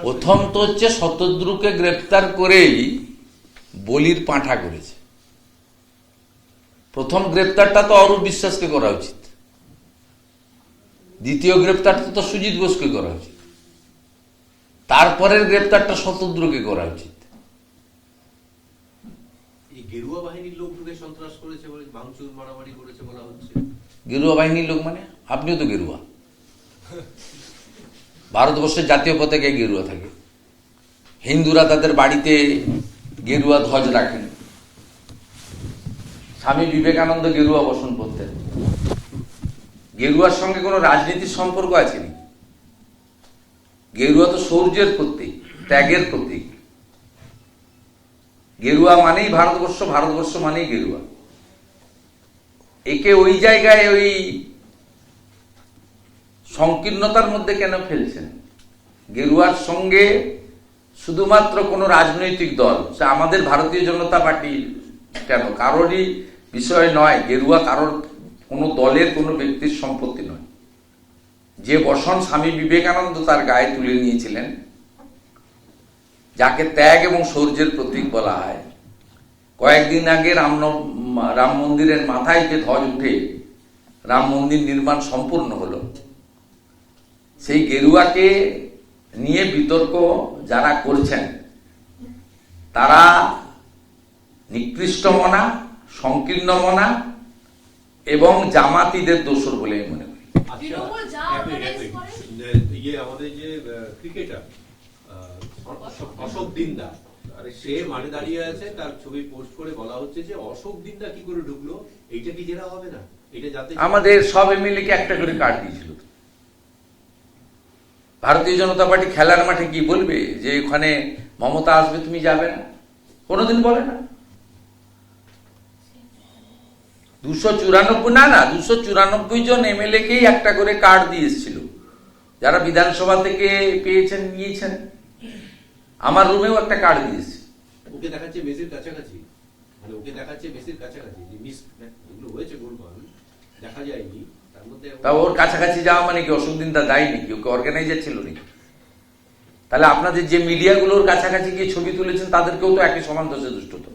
প্রথম তো হচ্ছে শতদ্রুকে গ্রেপ্তার করেই বলির পাঁঠা করেছে। প্রথম গ্রেপ্তারটা তো অরূপ বিশ্বাসকে করা উচিত, দ্বিতীয় গ্রেপ্তারটা তো সুজিত বোসকে করা উচিত, তারপরের গ্রেপ্তারটা শতদ্রুকে করা উচিত। গেরুয়া বাহিনীর লোক ঢুকে সন্ত্রাস করেছে বলে, ভাঙচুর মারামারি করেছে বলা হচ্ছে। গেরুয়া বাহিনীর লোক মানে আপনিও তো গেরুয়া। ভারতবর্ষের জাতীয় পতাকায় গেরুয়া থাকে, হিন্দুরা তাদের বাড়িতে গেরুয়া ধ্বজ রাখেন, স্বামী বিবেকানন্দ গেরুয়া বসন করতেন। গেরুয়ার সঙ্গে কোনো রাজনীতির সম্পর্ক আছে নি। গেরুয়া তো শৌর্যের প্রতীক, ত্যাগের প্রতীক। গেরুয়া মানেই ভারতবর্ষ, ভারতবর্ষ মানেই গেরুয়া। একে ওই জায়গায় ওই সংকীর্ণতার মধ্যে কেন ফেলছেন? গেরুয়ার সঙ্গে শুধুমাত্র কোনো রাজনৈতিক দল, সে আমাদের ভারতীয় জনতা পার্টি কেন, কারোরই বিষয় নয়। গেরুয়া কারোর কোনো দলের কোনো ব্যক্তির সম্পত্তি নয়। যে বসন স্বামী বিবেকানন্দ তার গায়ে তুলে নিয়েছিলেন, যাকে ত্যাগ এবং শৌর্যের প্রতীক বলা হয়, কয়েকদিন আগে রাম মন্দিরের মাথায় যে ধ্বজ উঠে রাম মন্দির নির্মাণ সম্পূর্ণ হলো, সেই গেরুয়াকে নিয়ে বিতর্ক যারা করছেন তারা নিকৃষ্ট মনা, সংকীর্ণ মনা এবং জামাতিদের দোসর বলে মনে করি। আমাদের যে ক্রিকেটার অশোক দিন্দা, সে মাঠে দাঁড়িয়ে আছে, তার ছবি পোস্ট করে বলা হচ্ছে যে অশোক দিন্দা কি করে ঢুকলো, এইটা কি জেরা হবে না? এটা যাতে আমাদের সব এমএলএ কে একটা করে কার্ড দিয়েছিল। ভারতীয় জনতা পার্টি খেলার মাঠে কি বলবে যে ওখানে মমতা আসবে, তুমি যাবে না? কোনোদিন বলে না। 294 জন এমএলএ কেই একটা করে কার্ড দিয়ে এসেছিল, যারা বিধানসভা থেকে পেয়েছেন, নিয়েছেন। আমার রুমেও একটা কার্ড দিয়েছে। ওকে দেখাচ্ছে মেসির কাছাকাছি, মানে ওকে দেখাচ্ছে মেসির কাছাকাছি, যে মিস এগুলো হয়েছে গোলমাল দেখা যায়নি। তার মধ্যে তা ওর কাছাকাছি যাওয়া মানে কি অশোক দিন তা দায়ী নাকি? ওকে অর্গানাইজার ছিল নাকি? তাহলে আপনাদের যে মিডিয়াগুলোর কাছাকাছি গিয়ে ছবি তুলেছেন তাদেরকেও তো একই সমান দোষে দুষ্ট। তো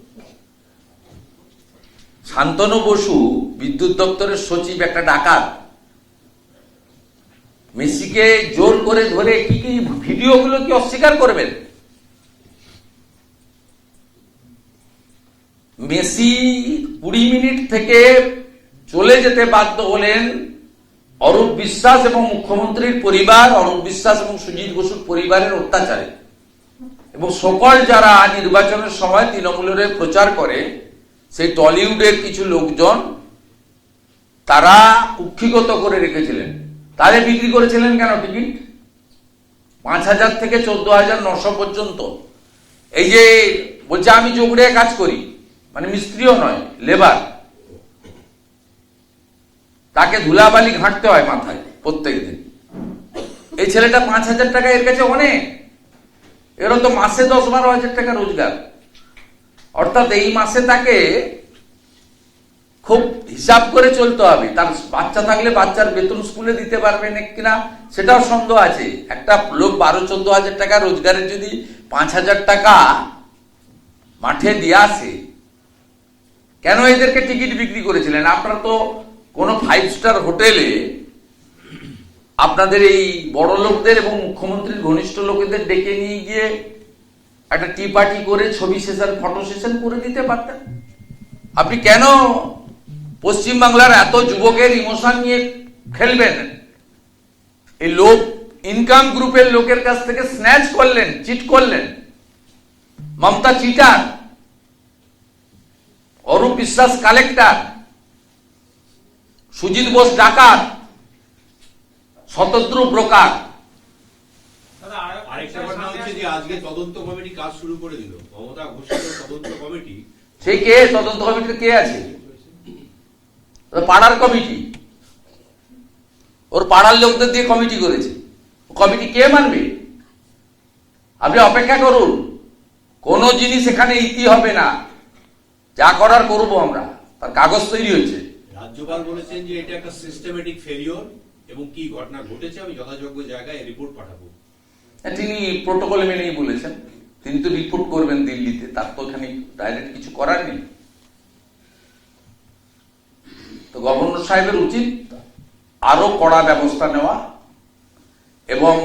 শান্তনু বসু বিদ্যুৎ দপ্তরের সচিব, একটা ডাকাত, মেসিকে জোর করে ধরে কি কি ভিডিওগুলো কি অস্বীকার করবেন? মেসি 20 মিনিট থেকে চলে যেতে বাধ্য হলেন অরূপ বিশ্বাস এবং মুখ্যমন্ত্রীর পরিবার, অরূপ বিশ্বাস এবং সুজিত বসুর পরিবারের অত্যাচারে। এবং সকল যারা নির্বাচনের সময় তৃণমূলের প্রচার করে, সেই টলিউডের কিছু লোকজন তারা কুক্ষিগত করে রেখেছিলেন। তাদের বিক্রি করেছিলেন কেন টিকিট? 5,000 থেকে 14,900 পর্যন্ত। এই যে বলছে আমি যোগড়ে কাজ করি, মানে মিস্ত্রিও নয়, লেবার, তাকে ধুলাবালি ঘাঁটতে হয় মাথায় প্রত্যেক দিন। এই ছেলেটা 5,000 টাকা এর কাছে অনেক। এরও তো মাসে 10-12 হাজার টাকা রোজগার। অর্থাৎ এই মাসে তাকে খুব হিসাব করে চলতে হবে। তার বাচ্চা থাকলে বাচ্চার বেতন স্কুলে দিতে পারবে না কিনা সেটাও সন্দেহ আছে। একটা লোক 12-14 হাজার টাকা রোজগারের যদি 5,000 টাকা মাঠে দিয়ে আসে, কেন এদেরকে টিকিট বিক্রি করেছিলেন? আপনারা তো কোন 5 স্টার হোটেলে আপনাদের এই বড় লোকদের এবং মুখ্যমন্ত্রীর ঘনিষ্ঠ লোকেদের ডেকে নিয়ে গিয়ে একটা টি পার্টি করে ছবি সেশন, ফটো সেশন করে দিতে পারতেন। আপনি কেন পশ্চিমবাংলার এত যুবকের ইমোশন নিয়ে খেলবেন? এই লোক ইনকাম গ্রুপের লোকের কাছ থেকে স্ন্যাচ করলেন, চিট করলেন। মমতা চিটার, অরূপ বিশ্বাস কালেক্টর, সুজিত বোস ডাকাত, শতদ্রু ব্রোকার। আরেকটা ঘটনা হচ্ছে যে আজকে তদন্ত কমিটি কাজ শুরু করে দিল। মমতা ঘোষিত তদন্ত কমিটি, সেই কে? তদন্ত কমিটিতে কে আছে? পাড়ার কমিটি, ওর পাড়ার লোকদের দিয়ে কমিটি করেছে। কমিটি কে মানবে? আপনি অপেক্ষা করুন, কোন জিনিস এখানে ইতি হবে না। যা করার করবো আমরা, তার কাগজ তৈরি হচ্ছে। রাজ্যপাল বলেছেন যে এটা একটা সিস্টেমেটিক ফেলিওর এবং কি ঘটনা ঘটেছে আমি যথাযোগ্য জায়গায় রিপোর্ট পাঠাবো। তিনি প্রোটোকল মেনেই বলেছেন, তিনি তো রিপোর্ট করবেন দিল্লিতে, তার তো এখানে ডাইরেক্ট কিছু করার নেই। তো গভর্নর সাহেবের উচিত আরো কড়া ব্যবস্থা নেওয়া এবং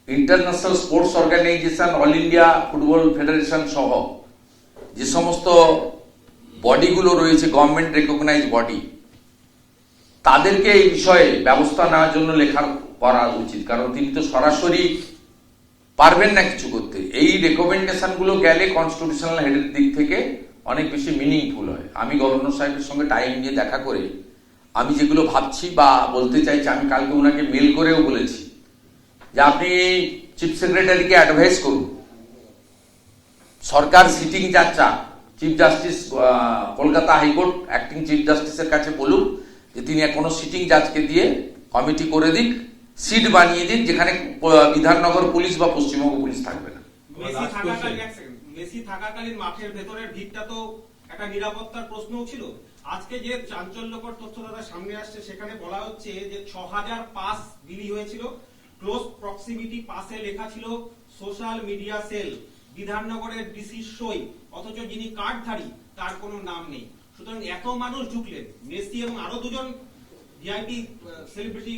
international sports organisation, all India football federation সহ যে সমস্ত বডিগুলো রয়েছে, গভর্নমেন্ট রেকগনাইজ বডি, তাদেরকে এই বিষয়ে ব্যবস্থা নেওয়ার জন্য লেখা করা উচিত। কারণ তিনি তো সরাসরি পারবেন না কিছু করতে। এই রেকমেন্ডেশন গুলো গেলে কনস্টিটিউশনাল হেডের দিক থেকে অনেক বেশি মিনিংফুল হয়। আমি গভর্নর সাহেবের সঙ্গে টাইম নিয়ে দেখা করে আমি যেগুলো ভাবছি বা বলতে চাইছি, আমি কালকে ওনাকে মেল করেও বলেছি যে আপনি চিফ সেক্রেটারিকে অ্যাডভাইস করুন, সরকার সিটিং যাচ্ছা chief justice Kolkata high court acting chief জাস্টিসের কাছে বলুন যে তিনি কোনো সিটিং জাজকে দিয়ে কমিটি করে দিক, সিট বানিয়ে দিন যেখানে বিধাননগর পুলিশ বা পশ্চিমবঙ্গ পুলিশ থাকবে না। মেসি থাকাকালীন মাঠের ভেতরের ভিড়টা তো একটা নিরাপত্তার প্রশ্নও ছিল। আজকে যে চাঞ্চল্যকর তথ্য দাদা সামনে আসছে, সেখানে বলা হচ্ছে যে 6000 পাস বিলি হয়েছিল, ক্লোজ প্রক্সিমিটি পাসে লেখা ছিল সোশ্যাল মিডিয়া সেল, বিধাননগরের ডিসি সই, অথচ যিনি কার্ডধারী তার কোনো নাম নেই। সুতরাং এত মানুষ ঢুকলেন, মেসি এবং আরো দুজন ভিআইপি সেলিব্রিটি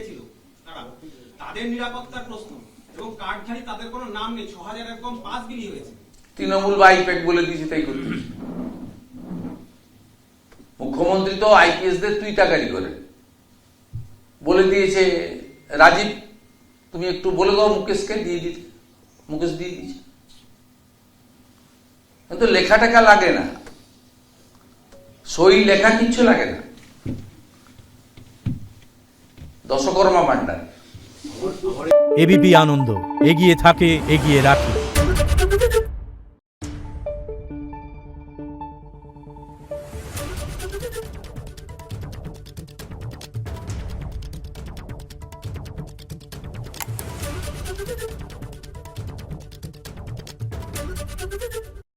ছিল, তাদের নিরাপত্তার প্রশ্ন এবং কার্ডধারী তাদের কোনো নাম নেই, 6000 এরকম পাস বিলি হয়েছে। তৃণমূল বা আইপ্যাক বলে দিয়েছে তাই করতে। মুখ্যমন্ত্রী তো আইপিএস দের টুইটাকারি করে বলে দিয়েছে, রাজীব তুমি একটু বলে দাও মুকেশকে দিয়ে দিতে, মুকেশ দিয়ে দিয়েছে। কিন্তু লেখা টাকা লাগে না, সই লেখা কিচ্ছু লাগে না, দশকর্মা ভান্ডার। এবিপি আনন্দ, এগিয়ে থাকে, এগিয়ে রাখে।